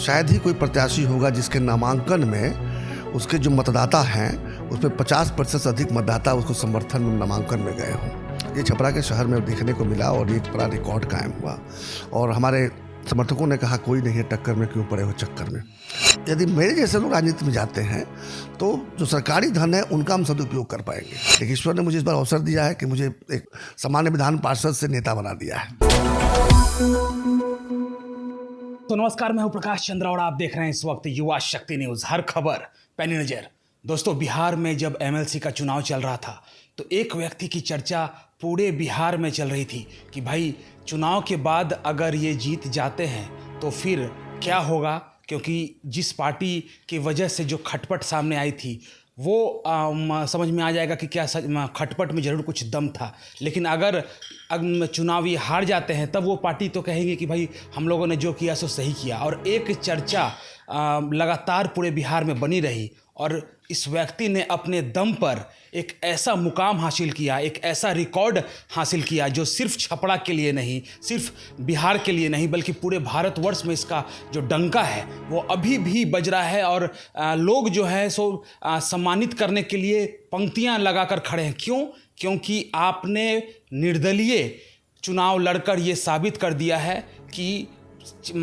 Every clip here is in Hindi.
शायद ही कोई प्रत्याशी होगा जिसके नामांकन में उसके जो मतदाता हैं उसमें 50% से अधिक मतदाता उसको समर्थन में नामांकन में गए हों। ये छपरा के शहर में देखने को मिला और एक बड़ा रिकॉर्ड कायम हुआ और हमारे समर्थकों ने कहा कोई नहीं है टक्कर में, क्यों पड़े हो चक्कर में। यदि मेरे जैसे लोग राजनीति में जाते हैं तो जो सरकारी धन है उनका हम सदुपयोग कर पाएंगे। लेकिन ईश्वर ने मुझे इस बार अवसर दिया है कि मुझे एक सामान्य विधान पार्षद से नेता बना दिया है। तो नमस्कार, मैं हूं प्रकाश चंद्रा और आप देख रहे हैं इस वक्त युवा शक्ति न्यूज। हर खबर पैनी नजर। दोस्तों, बिहार में जब एमएलसी का चुनाव चल रहा था तो एक व्यक्ति की चर्चा पूरे बिहार में चल रही थी कि भाई चुनाव के बाद अगर ये जीत जाते हैं तो फिर क्या होगा, क्योंकि जिस पार्टी की वजह से जो खटपट सामने आई थी वो समझ में आ जाएगा कि क्या खटपट में ज़रूर कुछ दम था। लेकिन अगर चुनावी हार जाते हैं तब वो पार्टी तो कहेंगे कि भाई हम लोगों ने जो किया सो सही किया। और एक चर्चा लगातार पूरे बिहार में बनी रही और इस व्यक्ति ने अपने दम पर एक ऐसा मुकाम हासिल किया, एक ऐसा रिकॉर्ड हासिल किया जो सिर्फ छपरा के लिए नहीं, सिर्फ बिहार के लिए नहीं, बल्कि पूरे भारतवर्ष में इसका जो डंका है वो अभी भी बज रहा है। और लोग जो है सो सम्मानित करने के लिए पंक्तियां लगाकर खड़े हैं। क्यों? क्योंकि आपने निर्दलीय चुनाव लड़कर ये साबित कर दिया है कि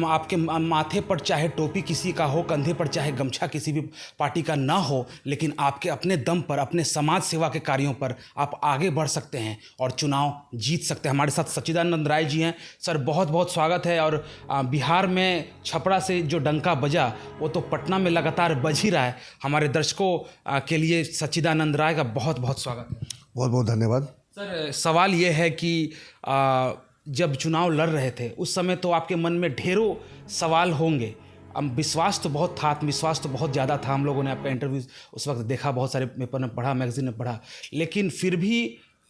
आपके माथे पर चाहे टोपी किसी का हो, कंधे पर चाहे गमछा किसी भी पार्टी का ना हो, लेकिन आपके अपने दम पर, अपने समाज सेवा के कार्यों पर आप आगे बढ़ सकते हैं और चुनाव जीत सकते हैं। हमारे साथ सच्चिदानंद राय जी हैं। सर, बहुत बहुत स्वागत है। और बिहार में छपरा से जो डंका बजा वो तो पटना में लगातार बज ही रहा है। हमारे दर्शकों के लिए सच्चिदानंद राय का बहुत बहुत स्वागत है। बहुत बहुत धन्यवाद। सर, सवाल ये है कि जब चुनाव लड़ रहे थे उस समय तो आपके मन में ढेरों सवाल होंगे। विश्वास तो बहुत था, आत्मविश्वास तो बहुत ज़्यादा था। हम लोगों ने आपका इंटरव्यू उस वक्त देखा, बहुत सारे पेपर में पढ़ा, मैगजीन में पढ़ा। लेकिन फिर भी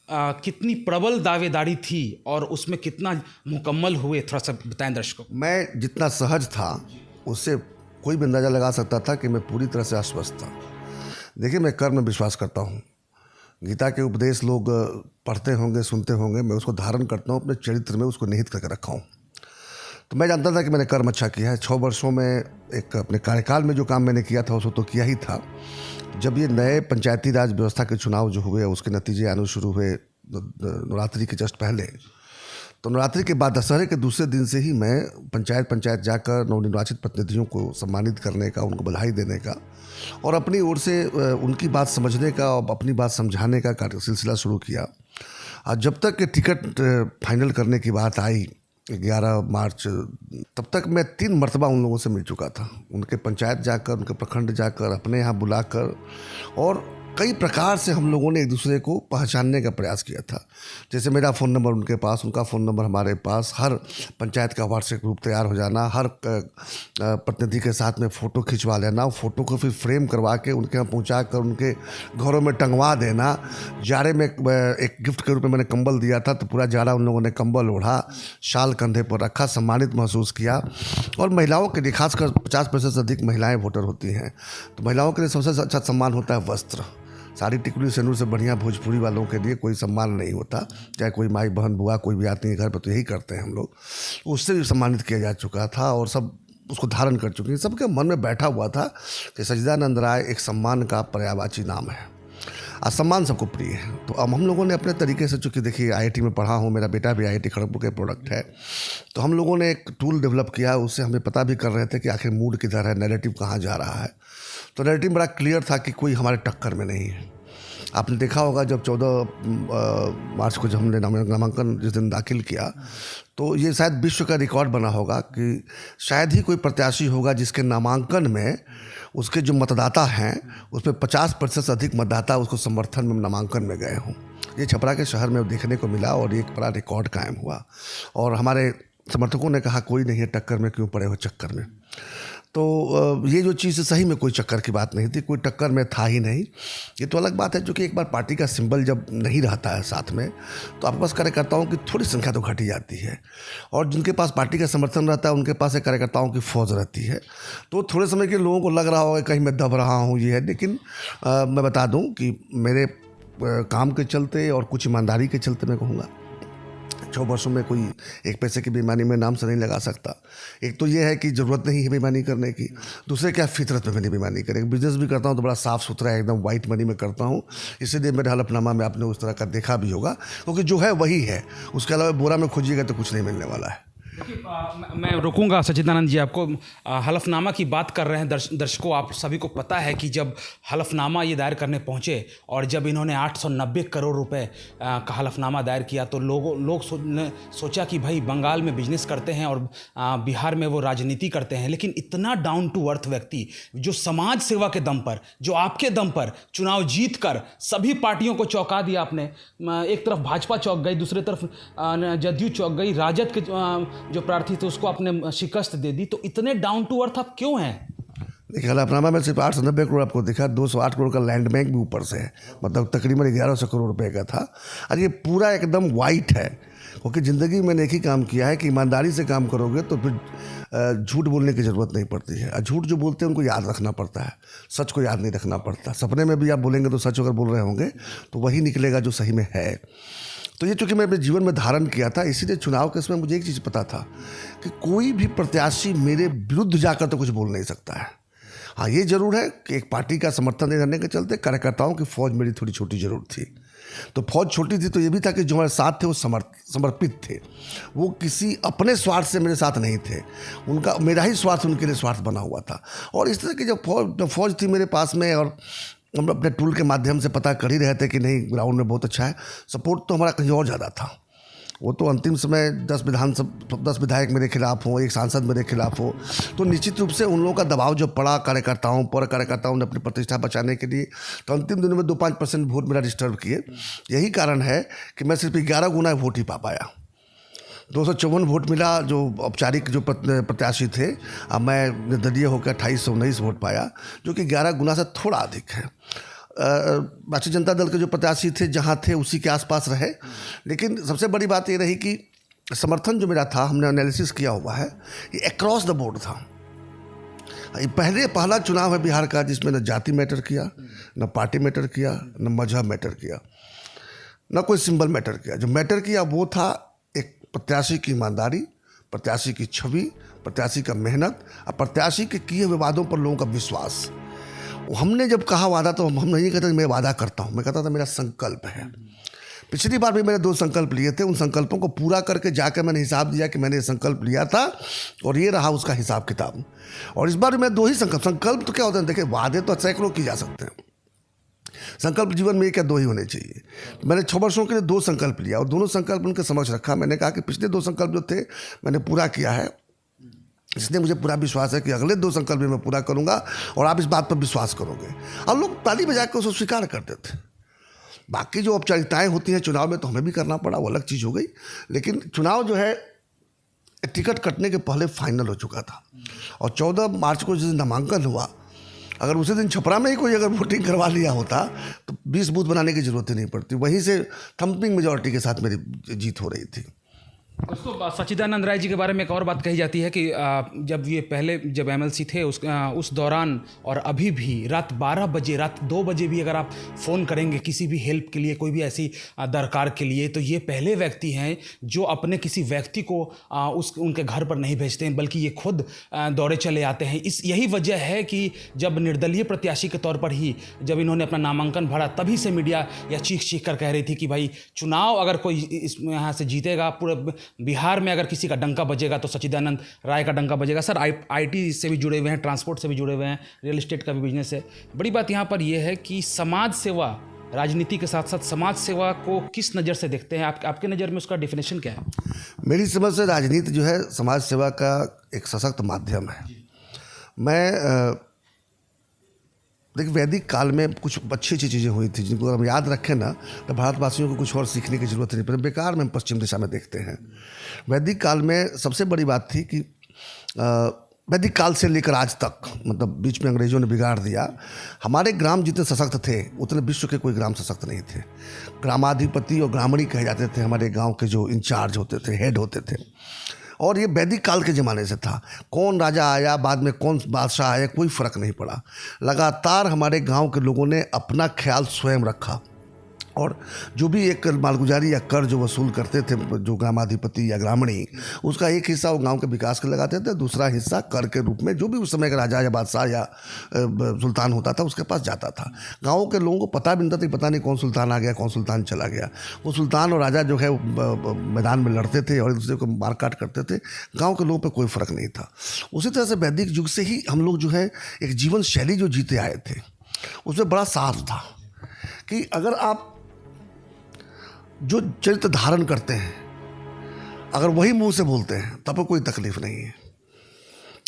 कितनी प्रबल दावेदारी थी और उसमें कितना मुकम्मल हुए, थोड़ा सा बताएं दर्शकों। मैं जितना सहज था उससे कोई भी अंदाज़ा लगा सकता था कि मैं पूरी तरह से आश्वस्त था। देखिए, मैं कर्म में विश्वास करता हूँ। गीता के उपदेश लोग पढ़ते होंगे, सुनते होंगे, मैं उसको धारण करता हूँ, अपने चरित्र में उसको निहित करके रखा हूँ। तो मैं जानता था कि मैंने कर्म अच्छा किया है। 6 वर्षों में एक अपने कार्यकाल में जो काम मैंने किया था उसको तो किया ही था। जब ये नए पंचायती राज व्यवस्था के चुनाव जो हुए उसके नतीजे आने शुरू हुए नवरात्रि के जस्ट पहले, तो नवरात्रि के बाद दशहरे के दूसरे दिन से ही मैं पंचायत जाकर नवनिर्वाचित प्रतिनिधियों को सम्मानित करने का, उनको बधाई देने का और अपनी ओर से उनकी बात समझने का और अपनी बात समझाने का सिलसिला शुरू किया। और जब तक टिकट फाइनल करने की बात आई 11 मार्च, तब तक मैं 3 मरतबा उन लोगों से मिल चुका था। उनके पंचायत जाकर, उनके प्रखंड जाकर, अपने यहाँ बुलाकर, और कई प्रकार से हम लोगों ने एक दूसरे को पहचानने का प्रयास किया था। जैसे मेरा फ़ोन नंबर उनके पास, उनका फ़ोन नंबर हमारे पास, हर पंचायत का व्हाट्सएप ग्रुप तैयार हो जाना, हर प्रतिनिधि के साथ में फ़ोटो खिंचवा लेना, फ़ोटो को फिर फ्रेम करवा के उनके यहाँ पहुँचा कर उनके घरों में टंगवा देना। जाड़े में एक गिफ्ट के रूप में मैंने कंबल दिया था, तो पूरा जाड़ा उन लोगों ने कंबल ओढ़ा, शाल कंधे पर रखा, सम्मानित महसूस किया। और महिलाओं के लिए, खासकर 50% से अधिक महिलाएँ वोटर होती हैं, तो महिलाओं के लिए सबसे अच्छा सम्मान होता है वस्त्र। साड़ी टिकुली सेनूर से बढ़िया भोजपुरी वालों के लिए कोई सम्मान नहीं होता। चाहे कोई माई बहन बुआ कोई भी आती है घर पर तो यही करते हैं हम लोग। उससे भी सम्मानित किया जा चुका था और सब उसको धारण कर चुके हैं। सबके मन में बैठा हुआ था कि सच्चिदानंद राय एक सम्मान का पर्यायवाची नाम है। सम्मान सबको प्रिय है। तो अब हम लोगों ने अपने तरीके से, चूँकि देखिए IIT में पढ़ा हूँ, मेरा बेटा भी IIT खड़गपुर के प्रोडक्ट है, तो हम लोगों ने एक टूल डेवलप किया। उससे हमें पता भी कर रहे थे कि आखिर मूड किधर है, नैरेटिव कहाँ जा रहा है। तो नैरेटिव बड़ा क्लियर था कि कोई हमारे टक्कर में नहीं है। आपने देखा होगा जब 14 मार्च को जब हमने नामांकन जिस दिन दाखिल किया, तो ये शायद विश्व का रिकॉर्ड बना होगा कि शायद ही कोई प्रत्याशी होगा जिसके नामांकन में उसके जो मतदाता हैं उसमें 50% से अधिक मतदाता उसको समर्थन में नामांकन में गए हों। ये छपरा के शहर में देखने को मिला और एक बड़ा रिकॉर्ड कायम हुआ और हमारे समर्थकों ने कहा कोई नहीं है टक्कर में, क्यों पड़े हो चक्कर में। तो ये जो चीज़ सही में कोई चक्कर की बात नहीं थी, कोई टक्कर में था ही नहीं। ये तो अलग बात है, जो कि एक बार पार्टी का सिंबल जब नहीं रहता है साथ में तो आपके पास कार्यकर्ताओं की थोड़ी संख्या तो घट ही जाती है। और जिनके पास पार्टी का समर्थन रहता है उनके पास एक कार्यकर्ताओं की फौज रहती है। तो थोड़े समय के लोगों को लग रहा होगा कहीं मैं दब रहा हूँ, ये है। लेकिन मैं बता दूँ कि मेरे काम के चलते और कुछ ईमानदारी के चलते मैं कहूँगा 6 वर्षों में कोई एक पैसे की बेईमानी में नाम से नहीं लगा सकता। एक तो ये है कि ज़रूरत नहीं है बेईमानी करने की, दूसरे क्या फितरत में मैंने बेईमानी करें। बिजनेस भी करता हूँ तो बड़ा साफ़ सुथरा है, एकदम वाइट मनी में करता हूँ, इसीलिए मेरे हलफनामा में आपने उस तरह का देखा भी होगा, क्योंकि जो है वही है, उसके अलावा बोरा में खोजिएगा तो कुछ नहीं मिलने वाला है। देखिए, मैं रुकूंगा सच्चिदानंद जी आपको। हलफनामा की बात कर रहे हैं। दर्शकों, आप सभी को पता है कि जब हलफनामा ये दायर करने पहुंचे और जब इन्होंने 890 करोड़ रुपए का हलफनामा दायर किया तो लोग सोचा कि भाई बंगाल में बिजनेस करते हैं और बिहार में वो राजनीति करते हैं, लेकिन इतना डाउन टू अर्थ व्यक्ति जो समाज सेवा के दम पर, जो आपके दम पर चुनाव जीत कर सभी पार्टियों को चौंका दिया आपने। एक तरफ भाजपा चौंक गई, दूसरी तरफ जदयू चौंक गई, राजद के जो प्रार्थी थे उसको आपने शिकस्त दे दी। तो इतने डाउन टू अर्थ आप क्यों हैं? देखिए, हलफनामा में सिर्फ 890 करोड़ आपको दिखा, 208 करोड़ का लैंड बैंक भी ऊपर से है, मतलब तकरीबन 1100 करोड़ रुपए का था। और ये पूरा एकदम वाइट है, क्योंकि ज़िंदगी में मैंने एक ही काम किया है कि ईमानदारी से काम करोगे तो फिर झूठ बोलने की ज़रूरत नहीं पड़ती है। और झूठ जो बोलते हैं उनको याद रखना पड़ता है, सच को याद नहीं रखना पड़ता। सपने में भी आप बोलेंगे तो सच अगर बोल रहे होंगे तो वही निकलेगा जो सही में है। तो ये चूँकि मैं अपने जीवन में धारण किया था, इसीलिए चुनाव के समय मुझे एक चीज़ पता था कि कोई भी प्रत्याशी मेरे विरुद्ध जाकर तो कुछ बोल नहीं सकता है। हाँ, ये ज़रूर है कि एक पार्टी का समर्थन नहीं करने के चलते कार्यकर्ताओं की फ़ौज मेरी थोड़ी छोटी ज़रूर थी। तो फौज छोटी थी तो ये भी था कि जो हमारे साथ थे वो समर्पित थे, वो किसी अपने स्वार्थ से मेरे साथ नहीं थे, उनका मेरा ही स्वार्थ उनके लिए स्वार्थ बना हुआ था। और इस तरह की जब फौज थी मेरे पास में, और हम अपने टूल के माध्यम से पता कर ही रहे थे कि नहीं ग्राउंड में बहुत अच्छा है, सपोर्ट तो हमारा कहीं और ज़्यादा था। वो तो अंतिम समय 10 विधायक मेरे खिलाफ हो, एक सांसद मेरे खिलाफ हो, तो निश्चित रूप से उन लोगों का दबाव जो पड़ा कार्यकर्ताओं पर, कार्यकर्ताओं ने अपनी प्रतिष्ठा बचाने के लिए, तो अंतिम दिनों में 2-5% वोट मेरा डिस्टर्ब किए। यही कारण है कि मैं सिर्फ 11 गुना वोट ही पा पाया। 254 वोट मिला जो औपचारिक जो प्रत्याशी थे, अब मैं निर्दलीय होकर 2819 वोट पाया, जो कि 11 गुना से थोड़ा अधिक है। राष्ट्रीय जनता दल के जो प्रत्याशी थे जहाँ थे उसी के आसपास रहे, लेकिन सबसे बड़ी बात ये रही कि समर्थन जो मेरा था, हमने एनालिसिस किया हुआ है, ये अक्रॉस द बोर्ड था। ये पहला चुनाव है बिहार का जिसमें न जाति मैटर किया, न पार्टी मैटर किया, न मजहब मैटर किया, न कोई सिंबल मैटर किया। जो मैटर किया वो था एक प्रत्याशी की ईमानदारी, प्रत्याशी की छवि, प्रत्याशी का मेहनत और प्रत्याशी के किए हुए वादों पर लोगों का विश्वास। हमने जब कहा वादा तो हम नहीं कहते मैं वादा करता हूँ, मैं कहता था मेरा संकल्प है। पिछली बार भी मैंने 2 संकल्प लिए थे, उन संकल्पों को पूरा करके जाकर मैंने हिसाब दिया कि मैंने ये संकल्प लिया था और ये रहा उसका हिसाब किताब। और इस बार मैं 2 ही संकल्प तो क्या होता है, देखिए वादे तो सैकड़ों की जा सकते हैं, संकल्प जीवन में 1 या 2 ही होने चाहिए। मैंने 6 वर्षों के लिए 2 संकल्प लिया और दोनों संकल्प उनके समक्ष रखा। मैंने कहा कि पिछले 2 संकल्प जो थे मैंने पूरा किया है, इसलिए मुझे पूरा विश्वास है कि अगले 2 संकल्प भी मैं पूरा करूंगा और आप इस बात पर विश्वास करोगे। और लोग ताली बजा के उसको स्वीकार करते थे। बाकी जो औपचारिकताएं होती हैं चुनाव में तो हमें भी करना पड़ा, वो अलग चीज़ हो गई। लेकिन चुनाव जो है टिकट कटने के पहले फाइनल हो चुका था और 14 मार्च को जिस दिन नामांकन हुआ, अगर उसी दिन छपरा में ही कोई अगर वोटिंग करवा लिया होता तो 20 बूथ बनाने की ज़रूरत ही नहीं पड़ती। वहीं से थम्पिंग मेजॉरिटी के साथ मेरी जीत हो रही थी। दोस्तों, सच्चिदानंद राय जी के बारे में एक और बात कही जाती है कि जब एमएलसी थे उस दौरान और अभी भी रात 12 बजे, रात 2 बजे भी अगर आप फ़ोन करेंगे किसी भी हेल्प के लिए, कोई भी ऐसी दरकार के लिए, तो ये पहले व्यक्ति हैं जो अपने किसी व्यक्ति को उनके घर पर नहीं भेजते हैं, बल्कि ये खुद दौड़े चले आते हैं। यही वजह है कि जब निर्दलीय प्रत्याशी के तौर पर ही जब इन्होंने अपना नामांकन भरा, तभी से मीडिया या चीख कर कह रही थी कि भाई चुनाव अगर कोई इस यहाँ से जीतेगा, पूरे बिहार में अगर किसी का डंका बजेगा तो सच्चिदानंद राय का डंका बजेगा। सर, आईटी से भी जुड़े हुए हैं, ट्रांसपोर्ट से भी जुड़े हुए हैं, रियल एस्टेट का भी बिजनेस है। बड़ी बात यहाँ पर यह है कि समाज सेवा, राजनीति के साथ साथ समाज सेवा को किस नज़र से देखते हैं? आपके नज़र में उसका डेफिनेशन क्या है? मेरी समझ से राजनीति जो है समाज सेवा का एक सशक्त माध्यम है। मैं देखिए, वैदिक काल में कुछ अच्छी चीज़ें हुई थी जिनको हम याद रखें ना तो भारतवासियों को कुछ और सीखने की ज़रूरत नहीं पड़ती। बेकार में हम पश्चिम दिशा में देखते हैं। वैदिक काल में सबसे बड़ी बात थी कि वैदिक काल से लेकर आज तक, मतलब बीच में अंग्रेजों ने बिगाड़ दिया, हमारे ग्राम जितने सशक्त थे उतने विश्व के कोई ग्राम सशक्त नहीं थे। ग्रामाधिपति और ग्रामणी कहे जाते थे हमारे गाँव के जो इंचार्ज होते थे, हेड होते थे। और ये वैदिक काल के ज़माने से था। कौन राजा आया, बाद में कौन बादशाह आया, कोई फ़र्क नहीं पड़ा। लगातार हमारे गांव के लोगों ने अपना ख्याल स्वयं रखा और जो भी एक मालगुजारी या कर जो वसूल करते थे जो ग्रामाधिपति या ग्रामीणी, उसका एक हिस्सा वो गांव के विकास के लगाते थे, दूसरा हिस्सा कर के रूप में जो भी उस समय का राजा या बादशाह या सुल्तान होता था उसके पास जाता था। गाँव के लोगों को पता भी नहीं था कि पता नहीं कौन सुल्तान आ गया, कौन सुल्तान चला गया। वो सुल्तान और राजा जो है मैदान में लड़ते थे और एक दूसरे को मारकाट करते थे, गाँव के लोगों पर कोई फ़र्क नहीं था। उसी तरह से वैदिक युग से ही हम लोग जो है एक जीवन शैली जो जीते आए थे उसमें बड़ा साफ था कि अगर आप जो चरित्र धारण करते हैं अगर वही मुंह से बोलते हैं तब कोई तकलीफ नहीं है।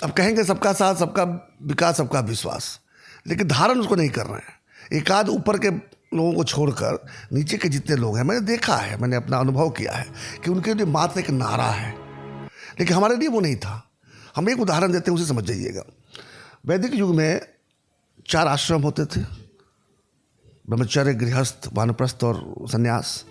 अब कहेंगे सबका साथ, सबका विकास, सबका विश्वास, लेकिन धारण उसको नहीं कर रहे हैं। एक आध ऊपर के लोगों को छोड़कर नीचे के जितने लोग हैं, मैंने देखा है, मैंने अपना अनुभव किया है कि उनके लिए मात्र एक नारा है, लेकिन हमारे लिए वो नहीं था। हम एक उदाहरण देते हैं, उसे समझ जाइएगा। वैदिक युग में 4 आश्रम होते थे, ब्रह्मचर्य, गृहस्थ, वानप्रस्थ और सन्यास।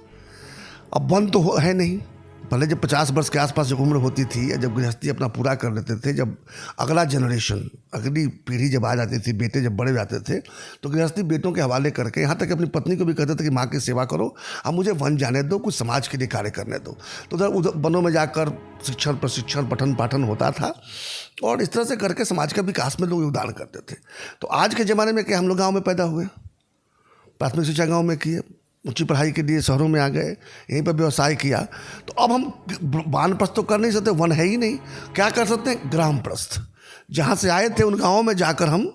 अब वन तो है नहीं। पहले जब 50 वर्ष के आसपास जब उम्र होती थी या जब गृहस्थी अपना पूरा कर लेते थे, जब अगला जनरेशन, अगली पीढ़ी जब आ जाती थी, बेटे जब बड़े जाते थे, तो गृहस्थी बेटों के हवाले करके, यहाँ तक अपनी पत्नी को भी कहते थे कि माँ की सेवा करो, अब मुझे वन जाने दो, कुछ समाज के लिए कार्य करने दो। तो उधर वनों में जाकर शिक्षण, प्रशिक्षण, पठन पाठन होता था और इस तरह से करके समाज का विकास में लोग योगदान करते थे। तो आज के ज़माने में क्या हम लोग गाँव में पैदा हुए, प्राथमिक शिक्षा गाँव में किए, ऊंची पढ़ाई के लिए शहरों में आ गए, यहीं पर व्यवसाय किया। तो अब हम वानप्रस्थ तो कर नहीं सकते, वन है ही नहीं। क्या कर सकते हैं? ग्रामप्रस्थ, जहाँ से आए थे उन गाँवों में जाकर हम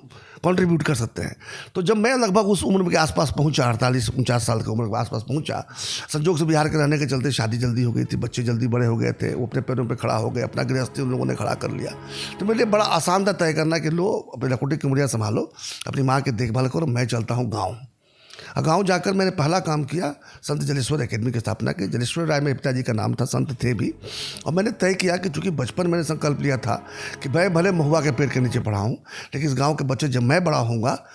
कंट्रीब्यूट कर सकते हैं। तो जब मैं लगभग उस उम्र के आसपास पहुंचा, 48-49 साल की उम्र के आसपास पहुंचा, संजोग से बिहार के रहने के चलते शादी जल्दी हो गई थी, बच्चे जल्दी बड़े हो गए थे, वो अपने पैरों पे खड़ा हो गए, अपना गृहस्थी उन लोगों ने खड़ा कर लिया। तो मेरे लिए बड़ा आसान था तय करना कि लो अपनी लकुटी की उमरिया संभालो, अपनी माँ की देखभाल करो, मैं चलता हूँ गाँव। गाँव जाकर मैंने पहला काम किया, संत जलेश्वर एकेडमी की स्थापना की। जलेश्वर राय मेरे पिताजी का नाम था, संत थे भी। और मैंने तय किया कि चूँकि बचपन मैंने संकल्प लिया था कि मैं भले महुआ के पेड़ के नीचे पढ़ा हूँ, लेकिन इस गाँव के बच्चे जब मैं बड़ा होऊंगा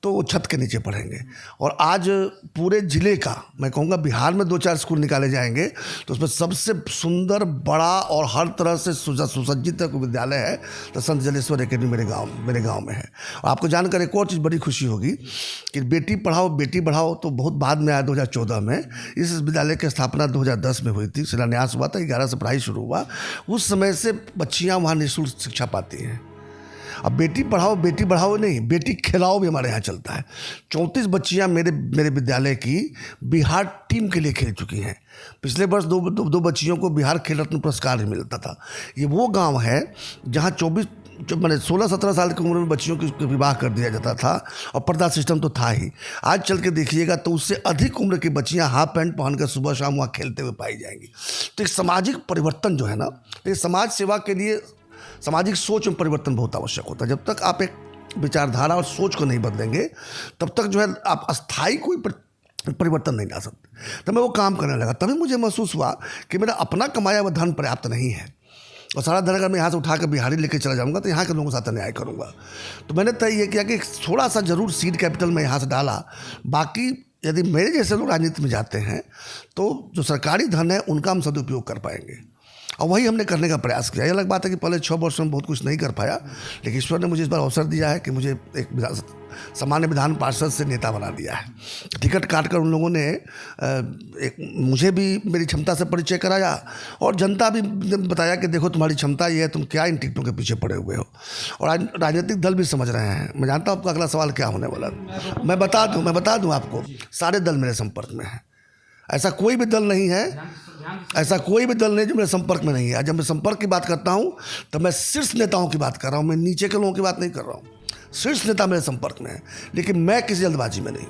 तो वो छत के नीचे पढ़ेंगे। और आज पूरे ज़िले का, मैं कहूँगा बिहार में 2-4 स्कूल निकाले जाएंगे तो उसमें सबसे सुंदर, बड़ा और हर तरह से सुसज्जित विद्यालय है तो संत जलेश्वर एकेडमी मेरे गांव में है। और आपको जानकर एक और चीज़ बड़ी खुशी होगी कि बेटी पढ़ाओ बेटी बढ़ाओ तो बहुत बाद में आया, 2014 में। इस विद्यालय की स्थापना 2010 में हुई थी, शिलान्यास हुआ था, 11 से पढ़ाई शुरू हुआ। उस समय से बच्चियाँ वहाँ निःशुल्क शिक्षा पाती हैं। अब बेटी पढ़ाओ बेटी बढ़ाओ नहीं, बेटी खिलाओ भी हमारे यहाँ चलता है। 34 बच्चियाँ मेरे विद्यालय की बिहार टीम के लिए खेल चुकी हैं। पिछले वर्ष दो बच्चियों को बिहार खेल रत्न पुरस्कार भी मिलता था। ये वो गांव है जहाँ 16-17 साल की उम्र में बच्चियों की विवाह कर दिया जाता था और पर्दा सिस्टम तो था ही। आज चल के देखिएगा तो उससे अधिक उम्र की बच्चियाँ हाफ पैंट पहनकर सुबह शाम वहाँ खेलते हुए पाई जाएंगी। तो एक सामाजिक परिवर्तन जो है ना, तो समाज सेवा के लिए सामाजिक सोच में परिवर्तन बहुत आवश्यक होता है। जब तक आप एक विचारधारा और सोच को नहीं बदलेंगे तब तक जो है आप अस्थायी कोई परिवर्तन नहीं ला सकते। तो मैं वो काम करने लगा। तभी मुझे महसूस हुआ कि मेरा अपना कमाया हुआ धन पर्याप्त नहीं है और सारा धन अगर मैं यहाँ से उठा कर बिहारी लेके चला जाऊँगा तो यहाँ के लोगों के साथ अन्याय करूँगा। तो मैंने तय ये किया कि थोड़ा सा ज़रूर सीड कैपिटल मैं यहाँ से डाला। बाकी यदि मेरे जैसे लोग राजनीति में जाते हैं तो जो सरकारी धन है उनका हम सदुपयोग कर पाएंगे और वही हमने करने का प्रयास किया। ये अलग बात है कि पहले 6 वर्षों में बहुत कुछ नहीं कर पाया, लेकिन ईश्वर ने मुझे इस बार अवसर दिया है कि मुझे एक सामान्य विधान पार्षद से नेता बना दिया है। टिकट काटकर उन लोगों ने मुझे भी मेरी क्षमता से परिचय कराया और जनता भी बताया कि देखो तुम्हारी क्षमता ये है, तुम क्या इन टिकटों के पीछे पड़े हुए हो। और राजनीतिक दल भी समझ रहे हैं। मैं जानता हूँ आपका अगला सवाल क्या होने वाला है। मैं बता दूँ आपको, सारे दल मेरे संपर्क में हैं। ऐसा कोई भी दल नहीं जो मेरे संपर्क में नहीं है। जब मैं संपर्क की बात करता हूँ तो मैं शीर्ष नेताओं की बात कर रहा हूँ, मैं नीचे के लोगों की बात नहीं कर रहा हूँ। शीर्ष नेता मेरे संपर्क में है, लेकिन मैं किसी जल्दबाजी में नहीं।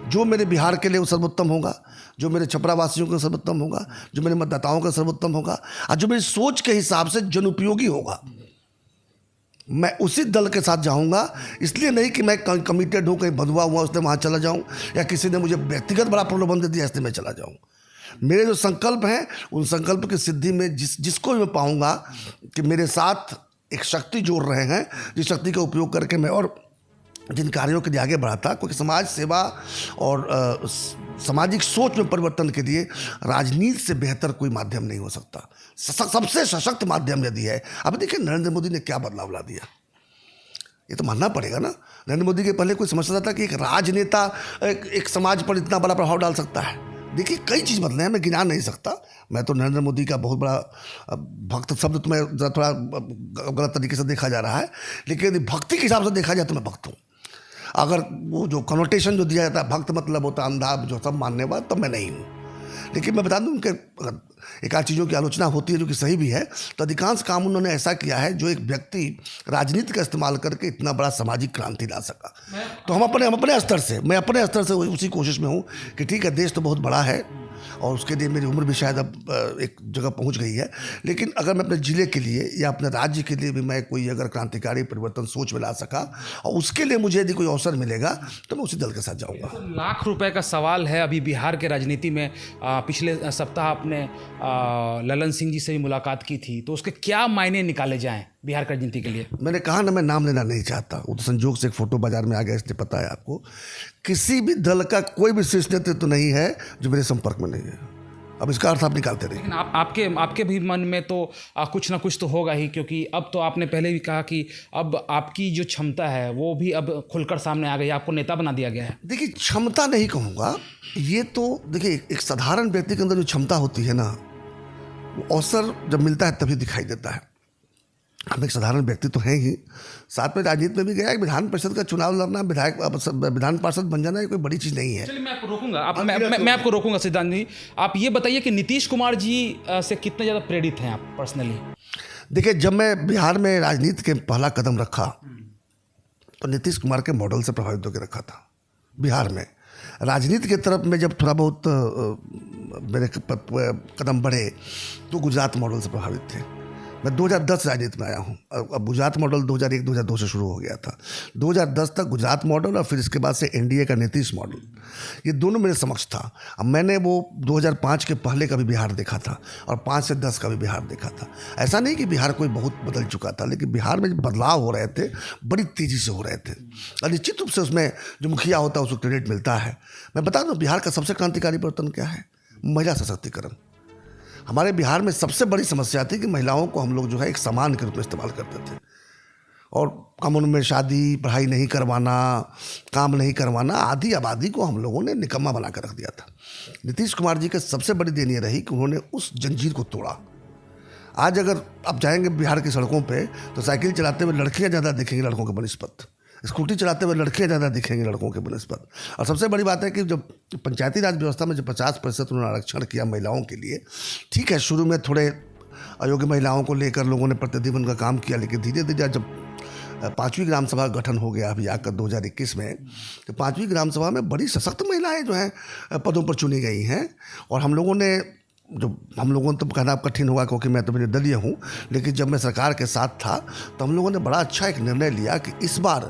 जो मेरे बिहार के लिए वो सर्वोत्तम होगा, जो मेरे छपरा वासियों का सर्वोत्तम होगा, जो मेरे मतदाताओं का सर्वोत्तम होगा और जो मेरी सोच के हिसाब से जनउपयोगी होगा, मैं उसी दल के साथ जाऊंगा। इसलिए नहीं कि मैं कमिटेड हूँ, कहीं बंधुआ हुआ उसने वहाँ चला जाऊँ या किसी ने मुझे व्यक्तिगत बड़ा प्रलोभन दे दिया इसलिए मैं चला जाऊँ। मेरे जो संकल्प हैं उन संकल्प की सिद्धि में जिसको भी मैं पाऊँगा कि मेरे साथ एक शक्ति जोड़ रहे हैं, जिस शक्ति का उपयोग करके मैं और जिन कार्यों के लिए आगे बढ़ाता, क्योंकि समाज सेवा और सामाजिक सोच में परिवर्तन के लिए राजनीति से बेहतर कोई माध्यम नहीं हो सकता। सबसे सशक्त माध्यम यदि है, अब देखिए नरेंद्र मोदी ने क्या बदलाव ला दिया। ये तो मानना पड़ेगा ना। नरेंद्र मोदी के पहले कोई समझता था कि एक राजनेता एक समाज पर इतना बड़ा प्रभाव डाल सकता है। देखिए कई चीज़ बदले हैं, मैं गिना नहीं सकता। मैं तो नरेंद्र मोदी का बहुत बड़ा भक्त, शब्द तो मैं थोड़ा गलत तरीके से देखा जा रहा है, लेकिन यदि भक्ति के हिसाब से देखा जाए तो मैं भक्त हूँ। अगर वो जो कनोटेशन जो दिया जाता है भक्त मतलब होता है अंधा जो सब मानने वाला, तब मैं नहीं हूँ। लेकिन मैं बता दूं उनके एक आध चीज़ों की आलोचना होती है जो कि सही भी है, तो अधिकांश काम उन्होंने ऐसा किया है जो एक व्यक्ति राजनीति का इस्तेमाल करके इतना बड़ा सामाजिक क्रांति ला सका। तो मैं अपने स्तर से उसी कोशिश में हूँ कि ठीक है, देश तो बहुत बड़ा है और उसके लिए मेरी उम्र भी शायद अब एक जगह पहुंच गई है, लेकिन अगर मैं अपने ज़िले के लिए या अपने राज्य के लिए भी मैं कोई अगर क्रांतिकारी परिवर्तन सोच में ला सका और उसके लिए मुझे यदि कोई अवसर मिलेगा तो मैं उसी दल के साथ जाऊंगा। लाख रुपए का सवाल है अभी बिहार के राजनीति में। पिछले सप्ताह आपने ललन सिंह जी से भी मुलाकात की थी, तो उसके क्या मायने निकाले जाएं बिहार की राजनीति के लिए? मैंने कहा ना, मैं नाम लेना नहीं चाहता, वो तो संजोग से एक फ़ोटो बाजार में आ गया इसलिए पता है आपको। किसी भी दल का कोई भी शीर्ष नेतृत्व नहीं है जो मेरे संपर्क में नहीं है। अब इसका अर्थ आप निकालते रहिए। लेकिन आपके भी मन में तो कुछ ना कुछ तो होगा ही, क्योंकि अब तो आपने पहले भी कहा कि अब आपकी जो क्षमता है वो भी अब खुलकर सामने आ गई, आपको नेता बना दिया गया है। देखिए क्षमता नहीं कहूँगा, ये तो देखिए एक साधारण व्यक्ति के अंदर जो क्षमता होती है ना, वो अवसर जब मिलता है तभी दिखाई देता है। हम एक साधारण व्यक्ति तो हैं ही, साथ में राजनीति में भी गया। विधान परिषद का चुनाव लड़ना, विधान पार्षद बन जाना, ये कोई बड़ी चीज़ नहीं है। चलिए मैं आपको रोकूंगा, मैं आपको रोकूंगा सिद्धांत जी। आप ये बताइए कि नीतीश कुमार जी से कितने ज़्यादा प्रेरित हैं आप पर्सनली? देखिए जब मैं बिहार में राजनीति के पहला कदम रखा तो नीतीश कुमार के मॉडल से प्रभावित होकर रखा था। बिहार में राजनीति की तरफ में जब थोड़ा बहुत मेरे कदम बढ़े तो गुजरात मॉडल से प्रभावित थे। मैं 2010 राजनीति में आया हूँ। अब गुजरात मॉडल 2001-2002 से शुरू हो गया था। 2010 तक गुजरात मॉडल और फिर इसके बाद से एनडीए का नीतीश मॉडल, ये दोनों मेरे समक्ष था। अब मैंने वो 2005 के पहले का भी बिहार देखा था और 5 से 10 का भी बिहार देखा था। ऐसा नहीं कि बिहार कोई बहुत बदल चुका था, लेकिन बिहार में जो बदलाव हो रहे थे बड़ी तेज़ी से हो रहे थे और निश्चित रूप से उसमें जो मुखिया होता है उसको क्रेडिट मिलता है। मैं बता दूँ बिहार का सबसे क्रांतिकारी परिवर्तन क्या है? महिला सशक्तिकरण। हमारे बिहार में सबसे बड़ी समस्या थी कि महिलाओं को हम लोग जो है एक सामान के रूप में इस्तेमाल करते थे और कम उम्र में शादी, पढ़ाई नहीं करवाना, काम नहीं करवाना, आधी आबादी को हम लोगों ने निकम्मा बना कर रख दिया था। नीतीश कुमार जी की सबसे बड़ी देन ये रही कि उन्होंने उस जंजीर को तोड़ा। आज अगर आप जाएंगे बिहार की सड़कों पे तो साइकिल चलाते हुए लड़कियां ज़्यादा दिखेंगी लड़कों के बनस्पत, स्कूटी चलाते हुए लड़कियां ज़्यादा दिखेंगी लड़कों के बनस्पत। और सबसे बड़ी बात है कि जब पंचायती राज व्यवस्था में जो 50% उन्होंने आरक्षण किया महिलाओं के लिए, ठीक है शुरू में थोड़े अयोग्य महिलाओं को लेकर लोगों ने प्रतिदिन उनका काम किया, लेकिन धीरे धीरे जब 5वीं ग्राम सभा गठन हो गया अभी आकर 2021 में, तो 5वीं ग्राम सभा में बड़ी सशक्त महिलाएं जो हैं पदों पर चुनी गई हैं। और हम लोगों ने तो कहना कठिन होगा क्योंकि मैं तो निर्दलीय हूँ, लेकिन जब मैं सरकार के साथ था तो हम लोगों ने बड़ा अच्छा एक निर्णय लिया कि इस बार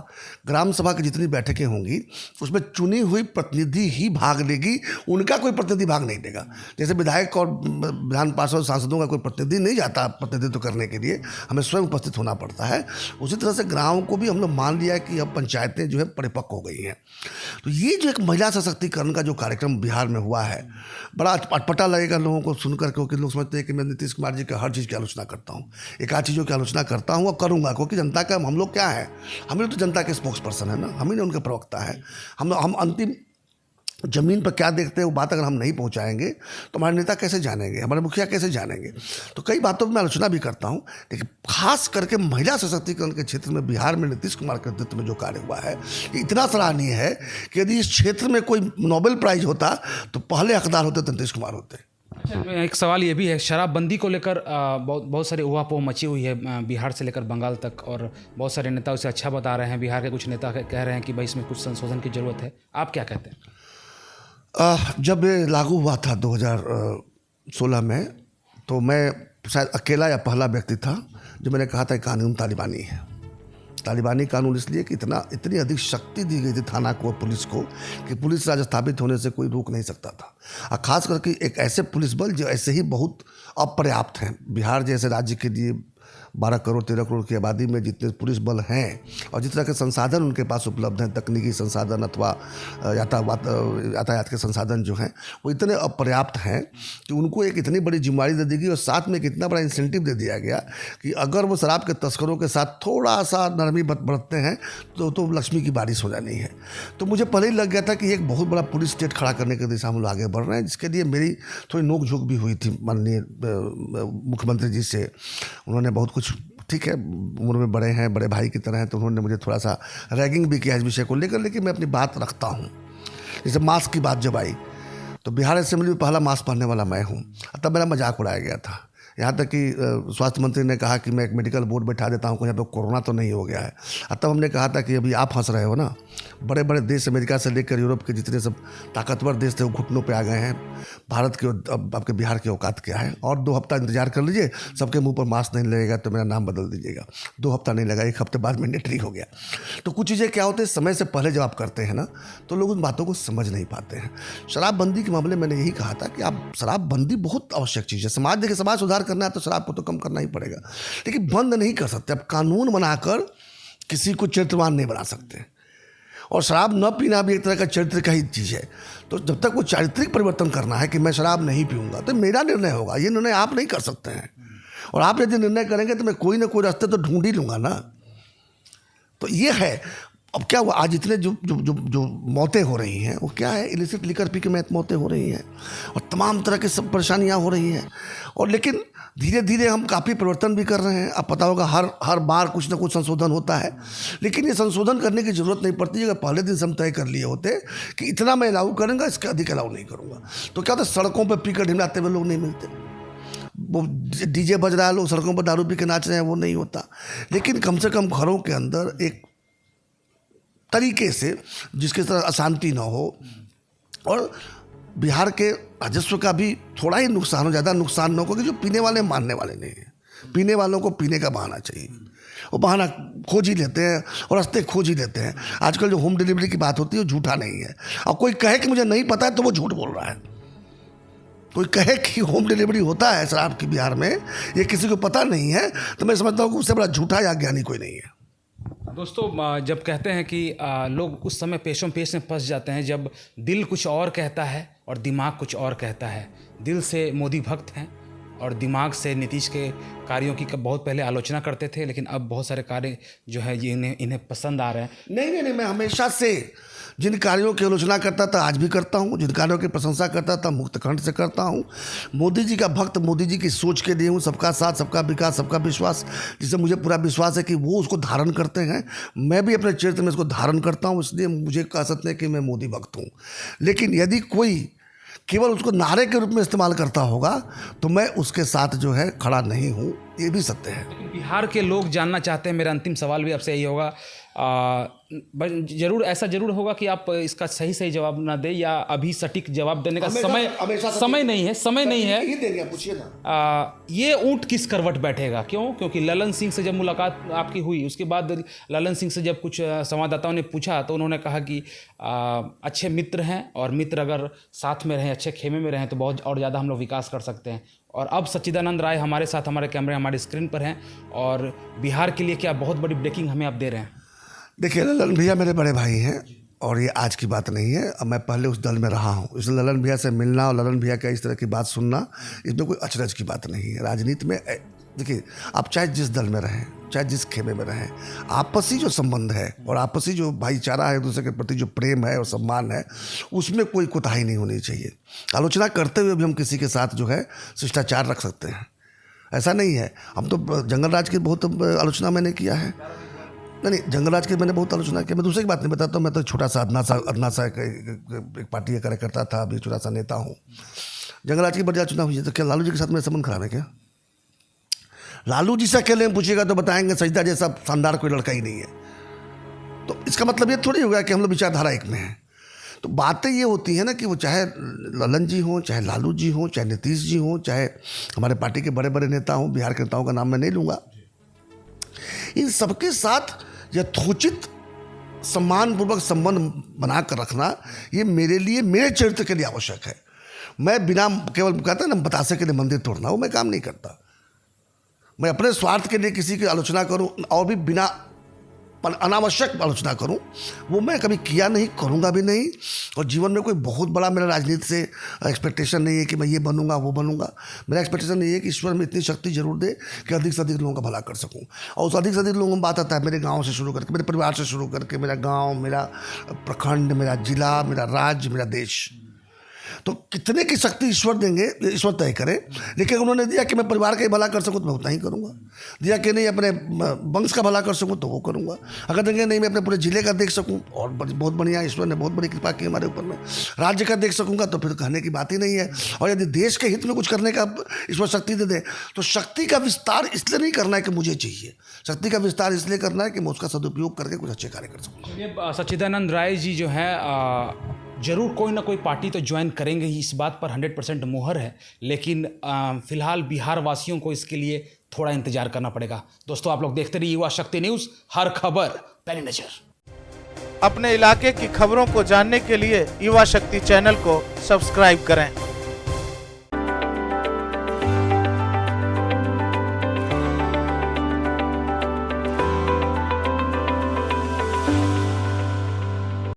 ग्राम सभा की जितनी बैठकें होंगी उसमें चुनी हुई प्रतिनिधि ही भाग लेगी, उनका कोई प्रतिनिधि भाग नहीं देगा। जैसे विधायक और विधान पार्षद सांसदों का कोई प्रतिनिधि नहीं जाता प्रतिनिधित्व करने के लिए, हमें स्वयं उपस्थित होना पड़ता है। उसी तरह से गाँव को भी हम लोग मान लिया कि अब पंचायतें जो है परिपक्व हो गई हैं। तो ये जो एक महिला सशक्तिकरण का जो कार्यक्रम बिहार में हुआ है, बड़ा अटपटा लगेगा लोगों को सुनकर, क्योंकि लोग समझते हैं कि मैं नीतीश कुमार जी का हर चीज़ की आलोचना करता हूँ, एक आध चीज़ों की आलोचना करता हूँ और करूँगा, क्योंकि जनता का हम लोग क्या है, हम लोग तो जनता के स्पोक्स पर्सन है ना, हम ही ने उनका प्रवक्ता है। हम अंतिम ज़मीन पर क्या देखते हैं वो बात अगर हम नहीं पहुंचाएंगे तो हमारे नेता कैसे जानेंगे, हमारे मुखिया कैसे जानेंगे। तो कई बातों पर मैं आलोचना भी करता हूं, लेकिन खास करके महिला सशक्तिकरण के क्षेत्र में बिहार में नीतीश कुमार के नेतृत्व में जो कार्य हुआ है ये इतना सराहनीय है कि यदि इस क्षेत्र में कोई नोबेल प्राइज होता तो पहले हकदार होते तो नीतीश कुमार होते। एक सवाल ये भी है, शराबबंदी को लेकर बहुत सारी उहापोह मची हुई है बिहार से लेकर बंगाल तक, और बहुत सारे नेता उसे अच्छा बता रहे हैं। बिहार के कुछ नेता कह रहे हैं कि भाई इसमें कुछ संशोधन की ज़रूरत है, आप क्या कहते हैं? जब ये लागू हुआ था 2016 में, तो मैं शायद अकेला या पहला व्यक्ति था जो मैंने कहा था कि कानून तालिबानी है। तालिबानी कानून इसलिए कि इतनी अधिक शक्ति दी गई थी थाना को, पुलिस को, कि पुलिस राज स्थापित होने से कोई रोक नहीं सकता था। और ख़ास करके एक ऐसे पुलिस बल जो ऐसे ही बहुत अपर्याप्त हैं बिहार जैसे राज्य के लिए, 12 करोड़ 13 करोड़ की आबादी में जितने पुलिस बल हैं और जिस तरह के संसाधन उनके पास उपलब्ध हैं, तकनीकी संसाधन अथवा यातायात के संसाधन जो हैं वो इतने अपर्याप्त हैं कि उनको एक इतनी बड़ी जिम्मेदारी दे दी गई और साथ में एक इतना बड़ा इंसेंटिव दे दिया गया कि अगर वो शराब के तस्करों के साथ थोड़ा सा नरमी बरतते हैं तो लक्ष्मी की बारिश हो जानी है। तो मुझे पहले ही लग गया था कि एक बहुत बड़ा पुलिस स्टेट खड़ा करने की दिशा में हम लोग आगे बढ़ रहे हैं, जिसके लिए मेरी थोड़ी नोक झोंक भी हुई थी माननीय मुख्यमंत्री जी से। उन्होंने बहुत कुछ, ठीक है उम्र में बड़े हैं, बड़े भाई की तरह हैं, तो उन्होंने मुझे थोड़ा सा रैगिंग भी किया इस विषय को लेकर, लेकिन मैं अपनी बात रखता हूँ। जैसे मास्क की बात जब आई तो बिहार असेंबली में पहला मास्क पहनने वाला मैं हूँ, तब मेरा मजाक उड़ाया गया था। यहाँ तक कि स्वास्थ्य मंत्री ने कहा कि मैं एक मेडिकल बोर्ड बैठा देता हूँ, यहाँ पे कोरोना तो नहीं हो गया है। तब हमने कहा था कि अभी आप हंस रहे हो ना, बड़े बड़े देश अमेरिका से लेकर यूरोप के जितने सब ताकतवर देश थे वो घुटनों पे आ गए हैं। भारत के अब आपके बिहार की औकात क्या है? और 2 हफ्ता इंतजार कर लीजिए, सबके मुंह पर मास्क नहीं लगेगा तो मेरा नाम बदल दीजिएगा। 2 हफ्ता नहीं लगा, 1 हफ्ते बाद मैंडेटरी हो गया। तो कुछ चीज़ें क्या होते हैं, समय से पहले जब आप करते हैं ना तो लोग उन बातों को समझ नहीं पाते हैं। शराबबंदी के मामले में मैंने यही कहा था कि आप शराबबंदी बहुत आवश्यक चीज़ है। समाज देखिए, समाज सुधार करना है तो शराब को तो कम करना ही पड़ेगा, लेकिन बंद नहीं कर सकते। अब कानून बनाकर किसी को चरित्रवान नहीं बना सकते, और शराब न पीना भी एक तरह का चरित्र का ही चीज़ है। तो जब तक वो चारित्रिक परिवर्तन करना है कि मैं शराब नहीं पीऊंगा, तो मेरा निर्णय होगा, ये निर्णय आप नहीं कर सकते हैं। और आप यदि निर्णय करेंगे तो मैं कोई ना कोई रास्ते तो ढूंढ ही लूँगा ना। तो ये है। अब क्या हुआ, आज इतने जो मौतें हो रही हैं वो क्या है, इलिसिट लिकर पी के मौतें हो रही हैं और तमाम तरह की सब परेशानियां हो रही हैं। और लेकिन धीरे धीरे हम काफ़ी परिवर्तन भी कर रहे हैं। अब पता होगा हर बार कुछ ना कुछ संशोधन होता है, लेकिन ये संशोधन करने की ज़रूरत नहीं पड़ती। अगर पहले दिन से हम तय कर लिए होते कि इतना मैं अलाउ करूँगा, इसके अधिक अलाउ नहीं करूँगा, तो क्या होता, सड़कों पर पी कर ढिमलाते हुए लोग नहीं मिलते। वो डीजे बज रहा है, लोग सड़कों पर दारू पी के नाच रहे हैं, वो नहीं होता। लेकिन कम से कम घरों के अंदर एक तरीके से जिसके तरह अशांति ना हो, और बिहार के राजस्व का भी थोड़ा ही नुकसान हो, ज़्यादा नुकसान ना हो, क्योंकि जो पीने वाले मानने वाले नहीं हैं। पीने वालों को पीने का बहाना चाहिए, वो बहाना खोज ही लेते हैं और रास्ते खोज ही लेते हैं। आजकल जो होम डिलीवरी की बात होती है वो झूठा नहीं है। और कोई कहे कि मुझे नहीं पता है तो वो झूठ बोल रहा है। कोई कहे कि होम डिलीवरी होता है शराब की बिहार में, ये किसी को पता नहीं है, तो मैं समझता हूँ कि उससे बड़ा झूठा या ज्ञानी कोई नहीं है। दोस्तों, जब कहते हैं कि लोग उस समय पेशों पेश में फंस जाते हैं जब दिल कुछ और कहता है और दिमाग कुछ और कहता है। दिल से मोदी भक्त हैं और दिमाग से नीतीश के कार्यों की बहुत पहले आलोचना करते थे, लेकिन अब बहुत सारे कार्य जो है ये इन्हें पसंद आ रहे हैं। नहीं, मैं हमेशा से जिन कार्यों की आलोचना करता था आज भी करता हूँ, जिन कार्यों की प्रशंसा करता था मुक्त कंठ से करता हूँ। मोदी जी का भक्त, मोदी जी की सोच के लिए हूँ, सबका साथ, सबका विकास, सबका विश्वास, जिससे मुझे पूरा विश्वास है कि वो उसको धारण करते हैं। मैं भी अपने चरित्र में इसको धारण करता हूँ, इसलिए मुझे कह सकते हैं कि मैं मोदी भक्त हूँ। लेकिन यदि कोई केवल उसको नारे के रूप में इस्तेमाल करता होगा तो मैं उसके साथ जो है खड़ा नहीं हूँ, ये भी सत्य है। बिहार के लोग जानना चाहते हैं, मेरा अंतिम सवाल भी आपसे यही होगा, जरूर ऐसा जरूर होगा कि आप इसका सही जवाब ना दें, या अभी सटीक जवाब देने का समय नहीं है। ये देंगे, पूछिए ना। ये ऊंट किस करवट बैठेगा? क्यों? क्योंकि ललन सिंह से जब मुलाकात आपकी हुई, उसके बाद ललन सिंह से जब कुछ संवाददाताओं ने पूछा तो उन्होंने कहा कि अच्छे मित्र हैं, और मित्र अगर साथ में रहें, अच्छे खेमे में रहें तो बहुत और ज़्यादा हम लोग विकास कर सकते हैं। और अब सच्चिदानंद राय हमारे साथ, हमारे कैमरे, हमारी स्क्रीन पर हैं, और बिहार के लिए क्या बहुत बड़ी ब्रेकिंग हमें आप दे रहे हैं? देखिए, ललन भैया मेरे बड़े भाई हैं और ये आज की बात नहीं है। अब मैं पहले उस दल में रहा हूँ, इसलिए ललन भैया से मिलना और ललन भैया का इस तरह की बात सुनना, इसमें कोई अचरज की बात नहीं है। राजनीति में देखिए, आप चाहे जिस दल में रहें, चाहे जिस खेमे में रहें, आपसी जो संबंध है और आपसी जो भाईचारा है, एक दूसरे के प्रति जो प्रेम है और सम्मान है, उसमें कोई कोताही नहीं होनी चाहिए। आलोचना करते हुए भी हम किसी के साथ जो है शिष्टाचार रख सकते हैं, ऐसा नहीं है। हम तो जंगल राज की बहुत आलोचना मैंने किया है। नहीं, जंगल राज की मैंने बहुत आलोचना की। मैं दूसरी की बात नहीं बताता हूँ। मैं तो छोटा सा अदना सा एक पार्टी का कार्यकर्ता था, अभी छोटा सा नेता हूँ। जंगल राज की बड़ी आलोचना हुई है, तो क्या लालू जी के साथ मेरा संबंध खराब है क्या? लालू जी से अकेले में पूछिएगा तो बताएंगे सजदा जैसा शानदार कोई लड़का ही नहीं है। तो इसका मतलब ये थोड़ी होगा कि हम लोग विचारधारा एक में हैं। तो बातें ये होती हैं ना कि वो चाहे ललन जी हों, चाहे लालू जी हों, चाहे नीतीश जी हों, चाहे हमारे पार्टी के बड़े बड़े नेता हों, बिहार के नेताओं का नाम मैं नहीं लूँगा, इन सबके साथ यथोचित सम्मानपूर्वक संबंध बना कर रखना, ये मेरे लिए, मेरे चरित्र के लिए आवश्यक है। मैं बिना केवल कहता ना बतासे के लिए मंदिर तोड़ना, वो मैं काम नहीं करता। मैं अपने स्वार्थ के लिए किसी की आलोचना करूं और भी बिना अनावश्यक आलोचना करूं, वो मैं कभी किया नहीं, करूंगा भी नहीं। और जीवन में कोई बहुत बड़ा मेरा राजनीति से एक्सपेक्टेशन नहीं है कि मैं ये बनूंगा वो बनूंगा। मेरा एक्सपेक्टेशन ये है कि ईश्वर में इतनी शक्ति जरूर दे कि अधिक से अधिक लोगों का भला कर सकूं। और उस अधिक से अधिक लोगों में बात आता है मेरे गाँव से शुरू करके, मेरे परिवार से शुरू करके, मेरा गाँव, मेरा प्रखंड, मेरा जिला, मेरा राज्य, मेरा देश। तो कितने की शक्ति ईश्वर देंगे, ईश्वर तय करे। लेकिन उन्होंने दिया कि मैं परिवार का ही भला कर सकूँ तो मैं उतना ही करूँगा। दिया कि नहीं अपने वंश का भला कर सकूँ तो वो करूँगा। अगर देंगे नहीं मैं अपने पूरे जिले का देख सकूँ, और बहुत बढ़िया, ईश्वर ने बहुत बड़ी कृपा की हमारे ऊपर में, राज्य का देख सकूँगा तो फिर कहने की बात ही नहीं है। और यदि देश के हित में कुछ करने का ईश्वर शक्ति दे दे तो शक्ति का विस्तार इसलिए नहीं करना है कि मुझे चाहिए, शक्ति का विस्तार इसलिए करना है कि मैं उसका सदुपयोग करके कुछ अच्छे कार्य कर सकूँ। सच्चिदानंद राय जी जो है जरूर कोई ना कोई पार्टी तो ज्वाइन करेंगे ही, इस बात पर 100% मुहर है। लेकिन फिलहाल बिहार वासियों को इसके लिए थोड़ा इंतजार करना पड़ेगा। दोस्तों आप लोग देखते रहिए युवा शक्ति न्यूज़, हर खबर पैनी नजर। अपने इलाके की खबरों को जानने के लिए युवा शक्ति चैनल को सब्सक्राइब करें।